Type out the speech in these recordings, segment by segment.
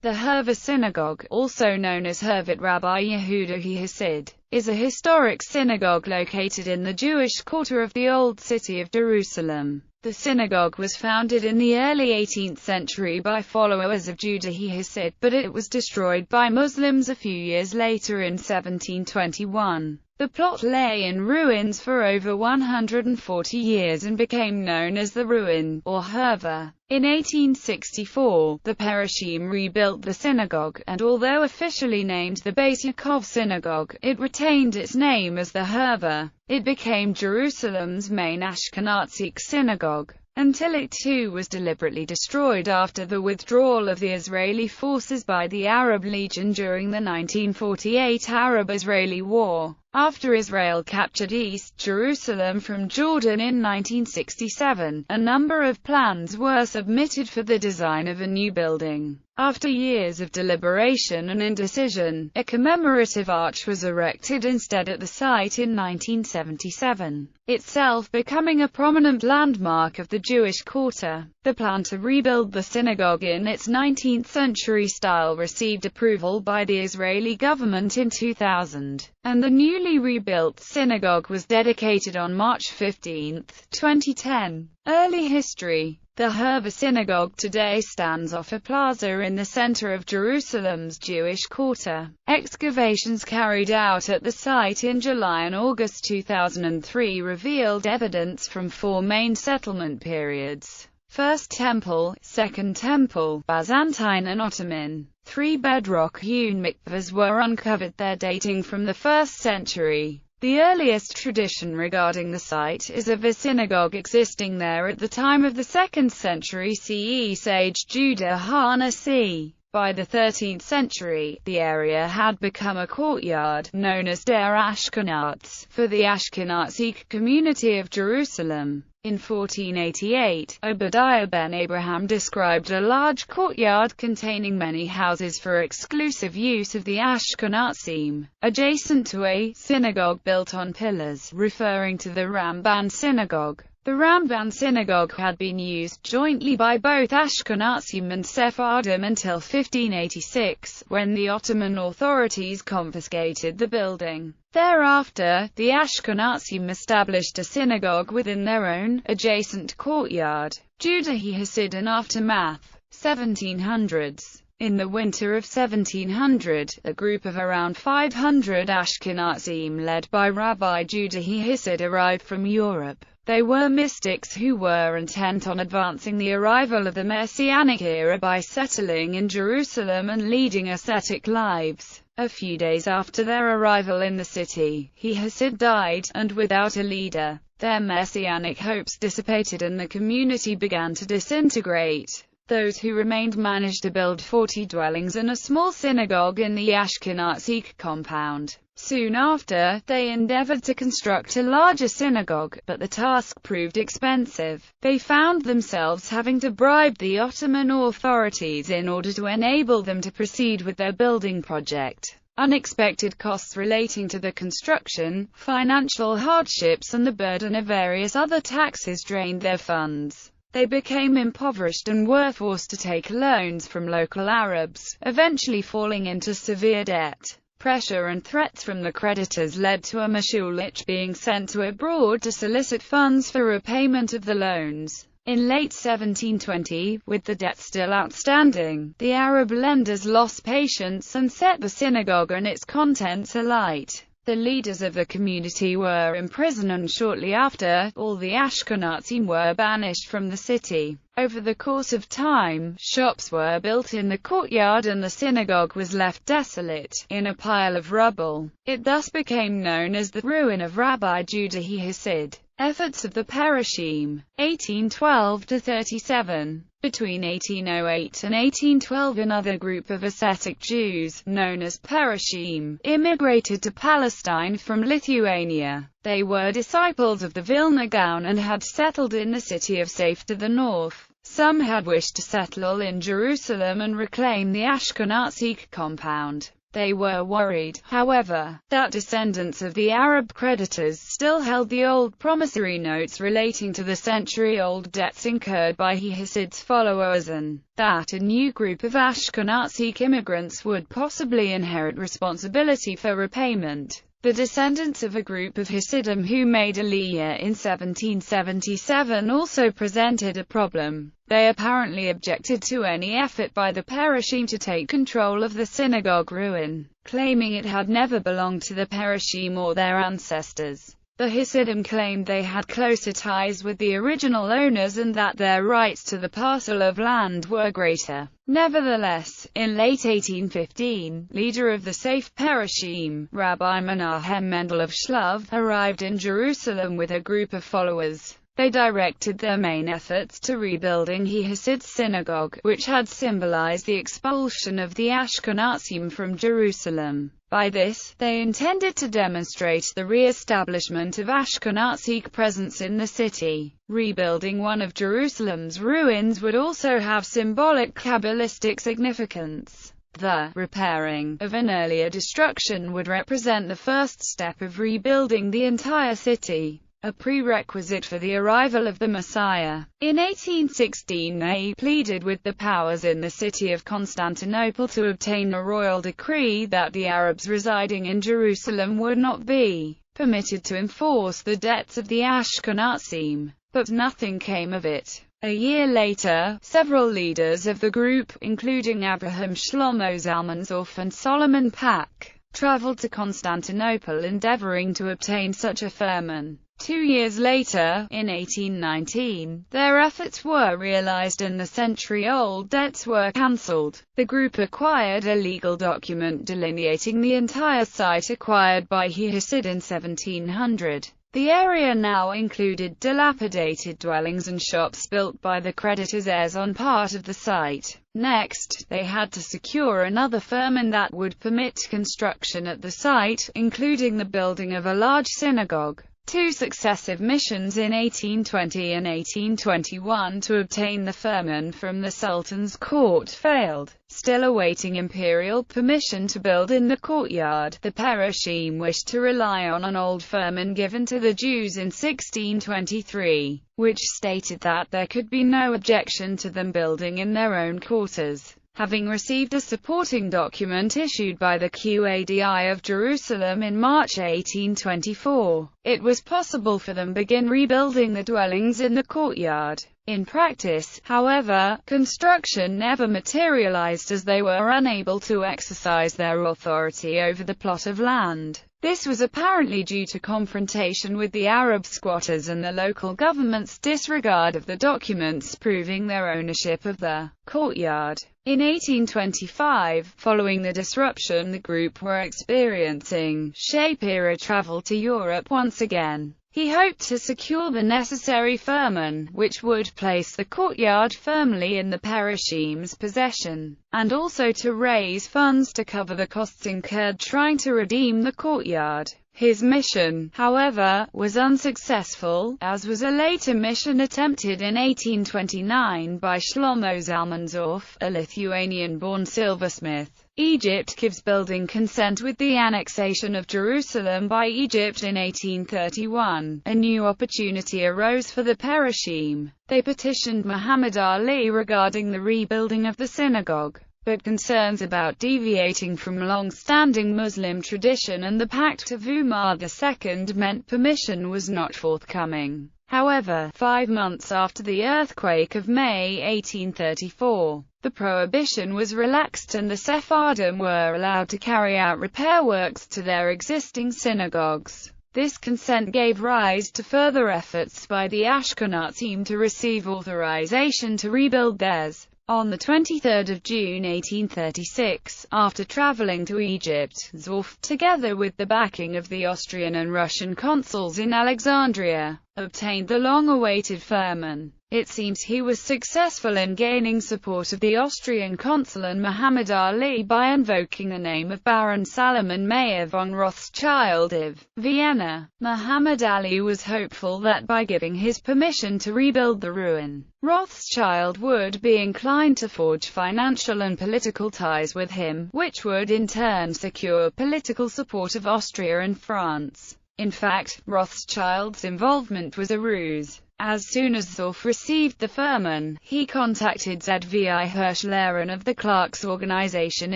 The Hurva Synagogue, also known as Hurvat Rabbi Yehuda Hasid, is a historic synagogue located in the Jewish quarter of the Old City of Jerusalem. The synagogue was founded in the early 18th century by followers of Judah Hasid, but it was destroyed by Muslims a few years later in 1721. The plot lay in ruins for over 140 years and became known as the Ruin, or Hurva. In 1864, the Parashim rebuilt the synagogue, and although officially named the Beis Yaakov Synagogue, it retained its name as the Hurva. It became Jerusalem's main Ashkenazic synagogue, until it too was deliberately destroyed after the withdrawal of the Israeli forces by the Arab Legion during the 1948 Arab-Israeli War. After Israel captured East Jerusalem from Jordan in 1967, a number of plans were submitted for the design of a new building. After years of deliberation and indecision, a commemorative arch was erected instead at the site in 1977, itself becoming a prominent landmark of the Jewish quarter. The plan to rebuild the synagogue in its 19th-century style received approval by the Israeli government in 2000, and the newly rebuilt synagogue was dedicated on March 15, 2010. Early history. The Hurva Synagogue today stands off a plaza in the center of Jerusalem's Jewish quarter. Excavations carried out at the site in July and August 2003 revealed evidence from four main settlement periods: First Temple, Second Temple, Byzantine and Ottoman. Three bedrock-hewn mikvahs were uncovered there dating from the 1st century. The earliest tradition regarding the site is of a synagogue existing there at the time of the 2nd century CE sage Judah HaNasi. By the 13th century, the area had become a courtyard, known as Der Ashkenaz, for the Ashkenazic community of Jerusalem. In 1488, Obadiah ben Abraham described a large courtyard containing many houses for exclusive use of the Ashkenazim, adjacent to a synagogue built on pillars, referring to the Ramban Synagogue. The Ramban Synagogue had been used jointly by both Ashkenazim and Sephardim until 1586, when the Ottoman authorities confiscated the building. Thereafter, the Ashkenazim established a synagogue within their own, adjacent courtyard. Judah Hasid and aftermath. 1700s. In the winter of 1700, a group of around 500 Ashkenazim led by Rabbi Judah Hasid arrived from Europe. They were mystics who were intent on advancing the arrival of the Messianic era by settling in Jerusalem and leading ascetic lives. A few days after their arrival in the city, Hasid died, and without a leader, their messianic hopes dissipated and the community began to disintegrate. Those who remained managed to build 40 dwellings and a small synagogue in the Ashkenazic compound. Soon after, they endeavored to construct a larger synagogue, but the task proved expensive. They found themselves having to bribe the Ottoman authorities in order to enable them to proceed with their building project. Unexpected costs relating to the construction, financial hardships and the burden of various other taxes drained their funds. They became impoverished and were forced to take loans from local Arabs, eventually falling into severe debt. Pressure and threats from the creditors led to a Mashulich being sent to abroad to solicit funds for repayment of the loans. In late 1720, with the debt still outstanding, the Arab lenders lost patience and set the synagogue and its contents alight. The leaders of the community were imprisoned and shortly after, all the Ashkenazim were banished from the city. Over the course of time, shops were built in the courtyard and the synagogue was left desolate, in a pile of rubble. It thus became known as the Ruin of Rabbi Judah Hasid. Efforts of the Parashim. 1812–37. Between 1808 and 1812 another group of ascetic Jews, known as Parashim, immigrated to Palestine from Lithuania. They were disciples of the Vilna Gaon and had settled in the city of Saf to the north. Some had wished to settle in Jerusalem and reclaim the Ashkenazic compound. They were worried, however, that descendants of the Arab creditors still held the old promissory notes relating to the century-old debts incurred by Hasid's followers, and that a new group of Ashkenazi immigrants would possibly inherit responsibility for repayment. The descendants of a group of Hasidim who made Aliyah in 1777 also presented a problem. They apparently objected to any effort by the Perushim to take control of the synagogue ruin, claiming it had never belonged to the Perushim or their ancestors. The Hasidim claimed they had closer ties with the original owners and that their rights to the parcel of land were greater. Nevertheless, in late 1815, leader of the Safe Perushim, Rabbi Menahem Mendel of Shlov, arrived in Jerusalem with a group of followers. They directed their main efforts to rebuilding Hasid's synagogue, which had symbolized the expulsion of the Ashkenazim from Jerusalem. By this, they intended to demonstrate the re-establishment of Ashkenazi presence in the city. Rebuilding one of Jerusalem's ruins would also have symbolic Kabbalistic significance. The repairing of an earlier destruction would represent the first step of rebuilding the entire city, a prerequisite for the arrival of the Messiah. In 1816 they pleaded with the powers in the city of Constantinople to obtain a royal decree that the Arabs residing in Jerusalem would not be permitted to enforce the debts of the Ashkenazim, but nothing came of it. A year later, several leaders of the group, including Abraham Shlomo Zalmanzoff and Solomon Pack, traveled to Constantinople endeavoring to obtain such a firman. 2 years later, in 1819, their efforts were realized and the century-old debts were cancelled. The group acquired a legal document delineating the entire site acquired by Hasid in 1700. The area now included dilapidated dwellings and shops built by the creditors' heirs on part of the site. Next, they had to secure another firman that would permit construction at the site, including the building of a large synagogue. 2 successive missions in 1820 and 1821 to obtain the firman from the Sultan's court failed. Still awaiting imperial permission to build in the courtyard, the Perushim wished to rely on an old firman given to the Jews in 1623, which stated that there could be no objection to them building in their own quarters. Having received a supporting document issued by the Qadi of Jerusalem in March 1824, it was possible for them to begin rebuilding the dwellings in the courtyard. In practice, however, construction never materialized as they were unable to exercise their authority over the plot of land. This was apparently due to confrontation with the Arab squatters and the local government's disregard of the documents proving their ownership of the courtyard. In 1825, following the disruption, the group were experiencing Shapira travel to Europe once again. He hoped to secure the necessary firman, which would place the courtyard firmly in the Perushim's possession, and also to raise funds to cover the costs incurred trying to redeem the courtyard. His mission, however, was unsuccessful, as was a later mission attempted in 1829 by Shlomo Zalmanzoff, a Lithuanian-born silversmith. Egypt gives building consent with the annexation of Jerusalem by Egypt in 1831. A new opportunity arose for the Perushim. They petitioned Muhammad Ali regarding the rebuilding of the synagogue, but concerns about deviating from long-standing Muslim tradition and the Pact of Umar II meant permission was not forthcoming. However, 5 months after the earthquake of May 1834, the prohibition was relaxed and the Sephardim were allowed to carry out repair works to their existing synagogues. This consent gave rise to further efforts by the Ashkenazim to receive authorization to rebuild theirs. On 23 June 1836, after traveling to Egypt, Zoff, together with the backing of the Austrian and Russian consuls in Alexandria, obtained the long-awaited firman. It seems he was successful in gaining support of the Austrian consul Muhammad Ali by invoking the name of Baron Salomon Mayer von Rothschild of Vienna. Muhammad Ali was hopeful that by giving his permission to rebuild the ruin, Rothschild would be inclined to forge financial and political ties with him, which would in turn secure political support of Austria and France. In fact, Rothschild's involvement was a ruse. As soon as Zorf received the firman, he contacted Zvi Hirschleren of the Clerks' Organization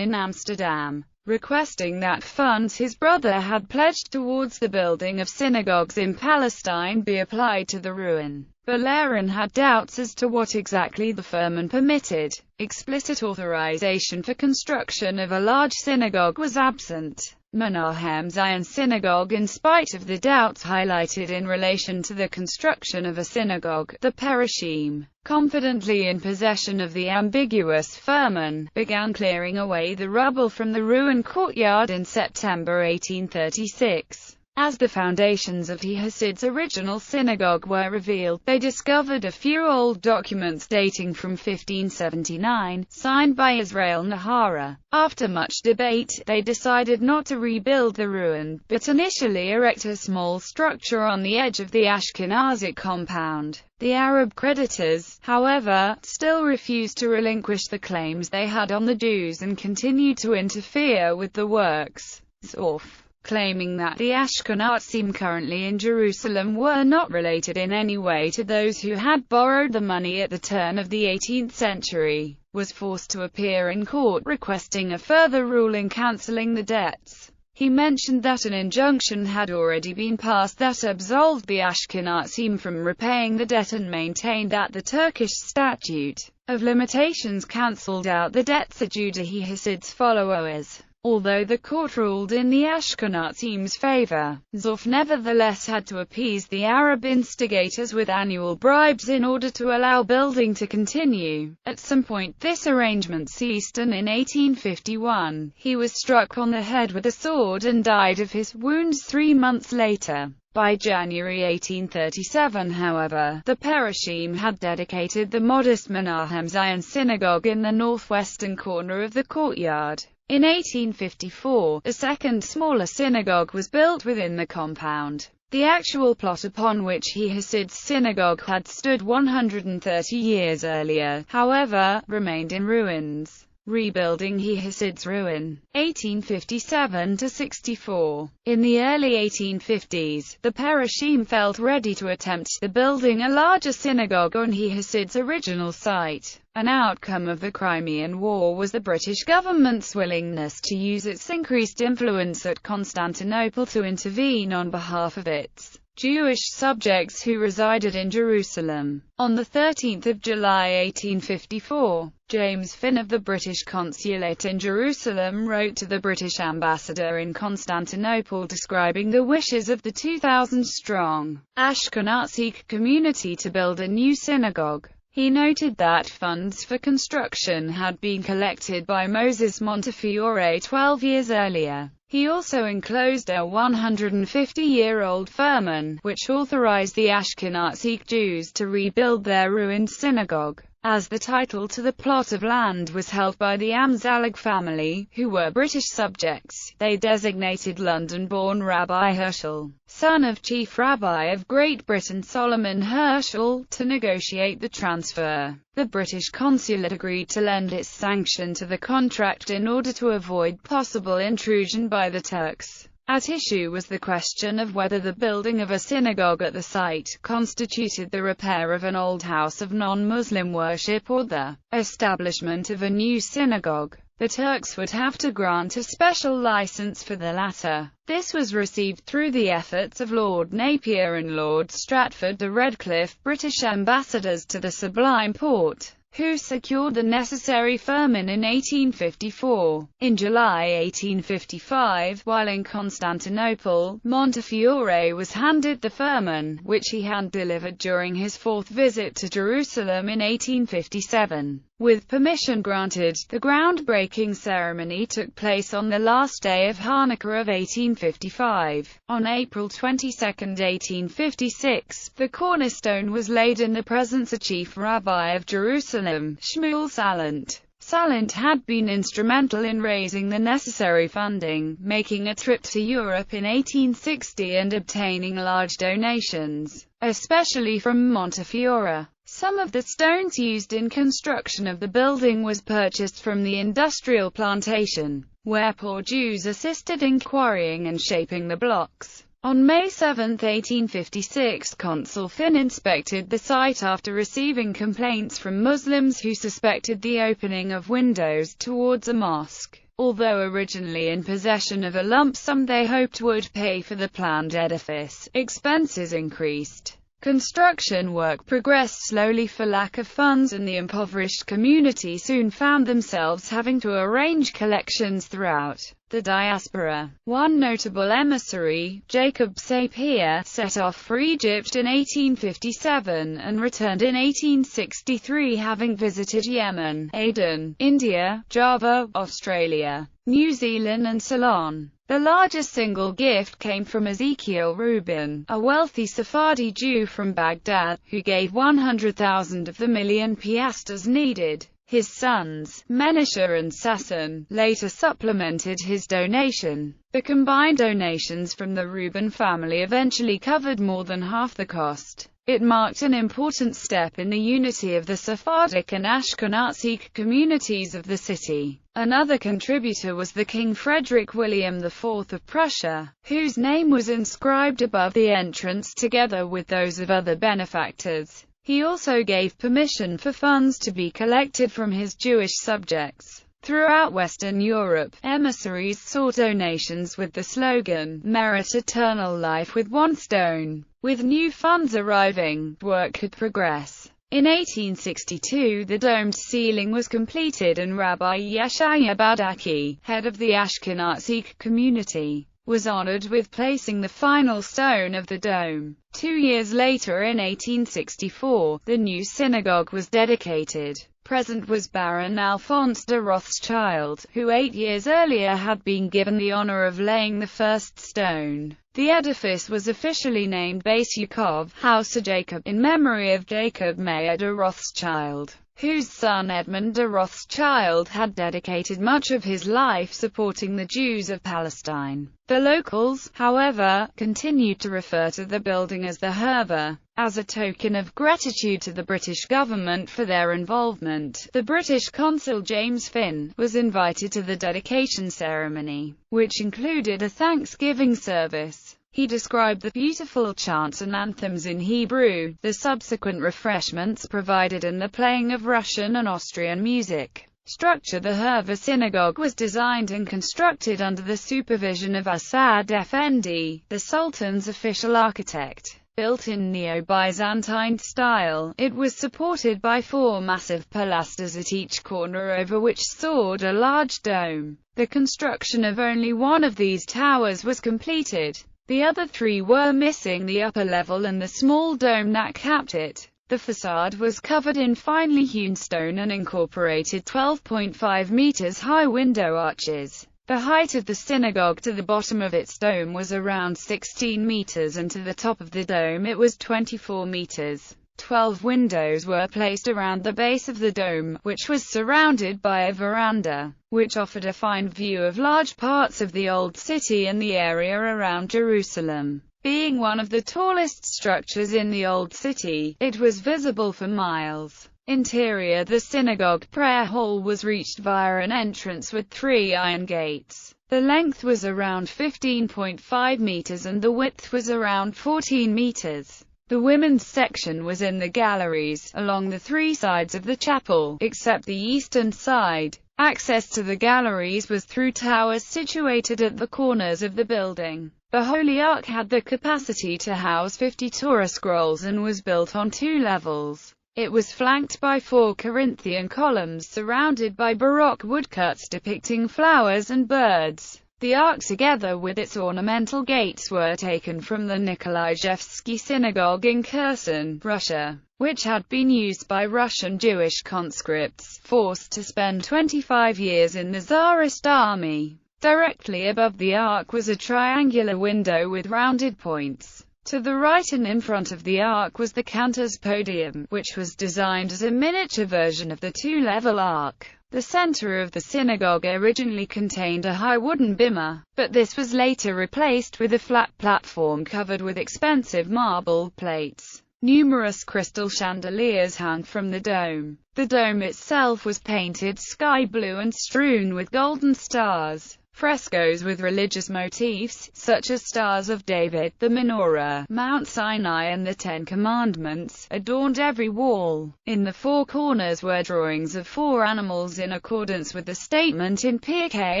in Amsterdam, requesting that funds his brother had pledged towards the building of synagogues in Palestine be applied to the ruin. But Leren had doubts as to what exactly the firman permitted. Explicit authorization for construction of a large synagogue was absent. Menahem Zion Synagogue. In spite of the doubts highlighted in relation to the construction of a synagogue, the Perashim, confidently in possession of the ambiguous firman, began clearing away the rubble from the ruined courtyard in September 1836. As the foundations of Hasid's original synagogue were revealed, they discovered a few old documents dating from 1579, signed by Israel Nahara. After much debate, they decided not to rebuild the ruin, but initially erect a small structure on the edge of the Ashkenazic compound. The Arab creditors, however, still refused to relinquish the claims they had on the Jews and continued to interfere with the works. Zorf, claiming that the Ashkenazim currently in Jerusalem were not related in any way to those who had borrowed the money at the turn of the 18th century, was forced to appear in court requesting a further ruling cancelling the debts. He mentioned that an injunction had already been passed that absolved the Ashkenazim from repaying the debt and maintained that the Turkish statute of limitations cancelled out the debts due to Hasid's followers. Although the court ruled in the Ashkenazim's favor, Zorf nevertheless had to appease the Arab instigators with annual bribes in order to allow building to continue. At some point this arrangement ceased, and in 1851, he was struck on the head with a sword and died of his wounds 3 months later. By January 1837, however, the Perashim had dedicated the modest Menahem Zion Synagogue in the northwestern corner of the courtyard. In 1854, a second smaller synagogue was built within the compound. The actual plot upon which Hasid's synagogue had stood 130 years earlier, however, remained in ruins. Rebuilding Hasid's ruin, 1857–64. In the early 1850s, the Perashim felt ready to attempt the building a larger synagogue on Hasid's original site. An outcome of the Crimean War was the British government's willingness to use its increased influence at Constantinople to intervene on behalf of its Jewish subjects who resided in Jerusalem. On 13 July 1854, James Finn of the British Consulate in Jerusalem wrote to the British ambassador in Constantinople describing the wishes of the 2,000-strong Ashkenazi community to build a new synagogue. He noted that funds for construction had been collected by Moses Montefiore 12 years earlier. He also enclosed a 150-year-old firman, which authorized the Ashkenazi Jews to rebuild their ruined synagogue. As the title to the plot of land was held by the Amzalag family, who were British subjects, they designated London-born Rabbi Herschel, son of Chief Rabbi of Great Britain Solomon Herschel, to negotiate the transfer. The British consulate agreed to lend its sanction to the contract in order to avoid possible intrusion by the Turks. At issue was the question of whether the building of a synagogue at the site constituted the repair of an old house of non-Muslim worship or the establishment of a new synagogue. The Turks would have to grant a special license for the latter. This was received through the efforts of Lord Napier and Lord Stratford de Redcliffe, British ambassadors to the Sublime Porte, who secured the necessary firman in 1854. In July 1855, while in Constantinople, Montefiore was handed the firman, which he had delivered during his 4th visit to Jerusalem in 1857. With permission granted, the groundbreaking ceremony took place on the last day of Hanukkah of 1855. On April 22, 1856, the cornerstone was laid in the presence of Chief Rabbi of Jerusalem, Shmuel Salant. Salant had been instrumental in raising the necessary funding, making a trip to Europe in 1860 and obtaining large donations, especially from Montefiore. Some of the stones used in construction of the building was purchased from the industrial plantation, where poor Jews assisted in quarrying and shaping the blocks. On May 7, 1856, Consul Finn inspected the site after receiving complaints from Muslims who suspected the opening of windows towards a mosque. Although originally in possession of a lump sum they hoped would pay for the planned edifice, expenses increased. Construction work progressed slowly for lack of funds, and the impoverished community soon found themselves having to arrange collections throughout the diaspora. One notable emissary, Jacob Sapir, set off for Egypt in 1857, and returned in 1863, having visited Yemen, Aden, India, Java, Australia, New Zealand and Ceylon. The largest single gift came from Ezekiel Rubin, a wealthy Sephardi Jew from Baghdad, who gave 100,000 of the million piastres needed. His sons, Menashe and Sasson, later supplemented his donation. The combined donations from the Rubin family eventually covered more than half the cost. It marked an important step in the unity of the Sephardic and Ashkenazic communities of the city. Another contributor was the King Frederick William IV of Prussia, whose name was inscribed above the entrance together with those of other benefactors. He also gave permission for funds to be collected from his Jewish subjects. Throughout Western Europe, emissaries sought donations with the slogan, "Merit eternal life with one stone." With new funds arriving, work could progress. In 1862, the domed ceiling was completed and Rabbi Yeshaya Badaki, head of the Ashkenazic community, was honored with placing the final stone of the dome. 2 years later, in 1864, the new synagogue was dedicated. Present was Baron Alphonse de Rothschild, who 8 years earlier had been given the honor of laying the first stone. The edifice was officially named Beis Yaakov, House of Jacob, in memory of Jacob Meir de Rothschild, whose son Edmund de Rothschild had dedicated much of his life supporting the Jews of Palestine. The locals, however, continued to refer to the building as the Hurva. As a token of gratitude to the British government for their involvement, the British consul James Finn was invited to the dedication ceremony, which included a Thanksgiving service. He described the beautiful chants and anthems in Hebrew, the subsequent refreshments provided and the playing of Russian and Austrian music. The Hurva Synagogue was designed and constructed under the supervision of Asad Effendi, the Sultan's official architect. Built in Neo-Byzantine style, it was supported by 4 massive pilasters at each corner over which soared a large dome. The construction of only one of these towers was completed. The other 3 were missing the upper level and the small dome that capped it. The facade was covered in finely hewn stone and incorporated 12.5 meters high window arches. The height of the synagogue to the bottom of its dome was around 16 meters, and to the top of the dome it was 24 meters. 12 windows were placed around the base of the dome, which was surrounded by a veranda, which offered a fine view of large parts of the Old City and the area around Jerusalem. Being one of the tallest structures in the Old City, it was visible for miles. Interior: the synagogue prayer hall was reached via an entrance with 3 iron gates. The length was around 15.5 meters and the width was around 14 meters. The women's section was in the galleries, along the 3 sides of the chapel, except the eastern side. Access to the galleries was through towers situated at the corners of the building. The Holy Ark had the capacity to house 50 Torah scrolls and was built on 2 levels. It was flanked by 4 Corinthian columns surrounded by Baroque woodcuts depicting flowers and birds. The ark, together with its ornamental gates, were taken from the Nikolaevsky Synagogue in Kherson, Russia, which had been used by Russian Jewish conscripts, forced to spend 25 years in the Tsarist army. Directly above the ark was a triangular window with rounded points. To the right and in front of the ark was the cantor's podium, which was designed as a miniature version of the two-level ark. The center of the synagogue originally contained a high wooden bimah, but this was later replaced with a flat platform covered with expensive marble plates. Numerous crystal chandeliers hung from the dome. The dome itself was painted sky blue and strewn with golden stars. Frescoes with religious motifs, such as Stars of David, the Menorah, Mount Sinai and the Ten Commandments, adorned every wall. In the four corners were drawings of four animals in accordance with the statement in Pirkei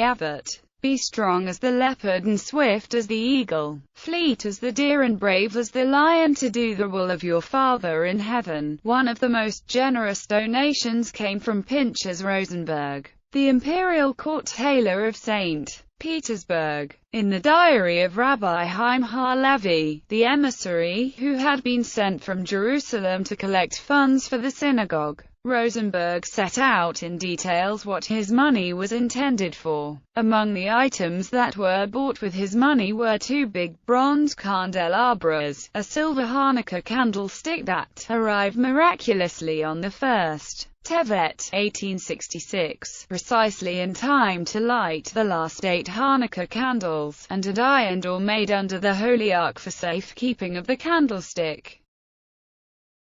Avot. Be strong as the leopard and swift as the eagle, fleet as the deer and brave as the lion, to do the will of your Father in heaven. One of the most generous donations came from Pinchas Rosenberg, the imperial court tailor of St. Petersburg. In the diary of Rabbi Haim Halevi, the emissary who had been sent from Jerusalem to collect funds for the synagogue, Rosenberg set out in details what his money was intended for. Among the items that were bought with his money were 2 big bronze candelabras, a silver Hanukkah candlestick that arrived miraculously on the 1st Tevet, 1866, precisely in time to light the last 8 Hanukkah candles, and a iron door made under the Holy Ark for safekeeping of the candlestick.